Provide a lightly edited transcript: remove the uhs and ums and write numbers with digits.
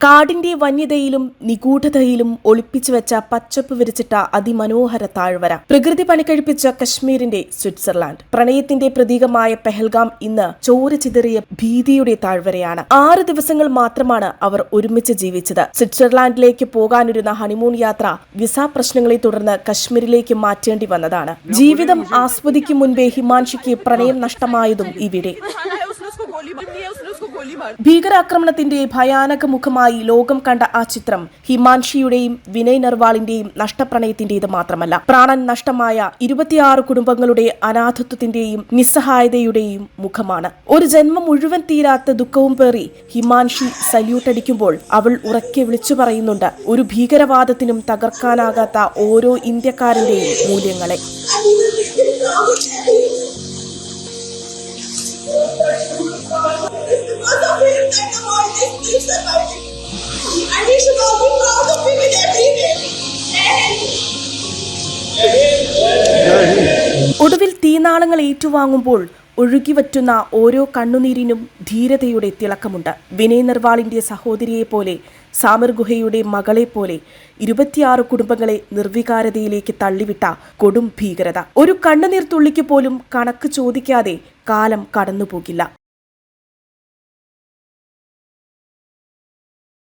കാടിന്റെ വന്യതയിലും നിഗൂഢതയിലും ഒളിപ്പിച്ചു വെച്ച പച്ചപ്പ് വിരിച്ചിട്ട അതിമനോഹര താഴ്വര, പ്രകൃതി പണികഴിപ്പിച്ച കശ്മീരിന്റെ സ്വിറ്റ്സർലാൻഡ്, പ്രണയത്തിന്റെ പ്രതീകമായ പെഹൽഗാം ഇന്ന് ചോര ചിതറിയ ഭീതിയുടെ താഴ്വരയാണ്. 6 ദിവസങ്ങൾ മാത്രമാണ് അവർ ഒരുമിച്ച് ജീവിച്ചത്. സ്വിറ്റ്സർലാൻഡിലേക്ക് പോകാനൊരുന്ന ഹണിമൂൺ യാത്ര വിസ പ്രശ്നങ്ങളെ തുടർന്ന് കശ്മീരിലേക്ക് മാറ്റേണ്ടി വന്നതാണ്. ജീവിതം ആസ്വദിക്കും മുൻപേ ഹിമാൻഷിക്ക് പ്രണയം നഷ്ടമായതും ഇവിടെ. ഭീകരാക്രമണത്തിന്റെ ഭയാനക മുഖമായി ലോകം കണ്ട ആ ചിത്രം ഹിമാൻഷിയുടെയും വിനയ് നർവാളിന്റെയും നഷ്ടപ്രണയത്തിന്റേത് മാത്രമല്ല, പ്രാണൻ നഷ്ടമായ 26 കുടുംബങ്ങളുടെ അനാഥത്വത്തിന്റെയും നിസ്സഹായതയുടെയും മുഖമാണ്. ഒരു ജന്മം മുഴുവൻ തീരാത്ത ദുഃഖവും പേറി ഹിമാൻഷി സല്യൂട്ട് അടിക്കുമ്പോൾ അവൾ ഉറക്കെ വിളിച്ചു പറയുന്നുണ്ട് ഒരു ഭീകരവാദത്തിനും തകർക്കാനാകാത്ത ഓരോ ഇന്ത്യക്കാരന്റെയും മൂല്യങ്ങളെ. ഒടുവിൽ തീനാളങ്ങൾ ഏറ്റുവാങ്ങുമ്പോൾ ഒഴുകിവറ്റുന്ന ഓരോ കണ്ണുനീരിനും ധീരതയുടെ തിളക്കമുണ്ട്. വിനയ് നർവാളിന്റെ സഹോദരിയെ പോലെ, സാമിർ ഗുഹയുടെ മകളെ പോലെ 26 കുടുംബങ്ങളെ നിർവികാരതയിലേക്ക് തള്ളിവിട്ട കൊടും ഭീകരത. ഒരു കണ്ണുനീർ തുള്ളിക്ക് പോലും കണക്ക് ചോദിക്കാതെ കാലം കടന്നുപോകില്ല.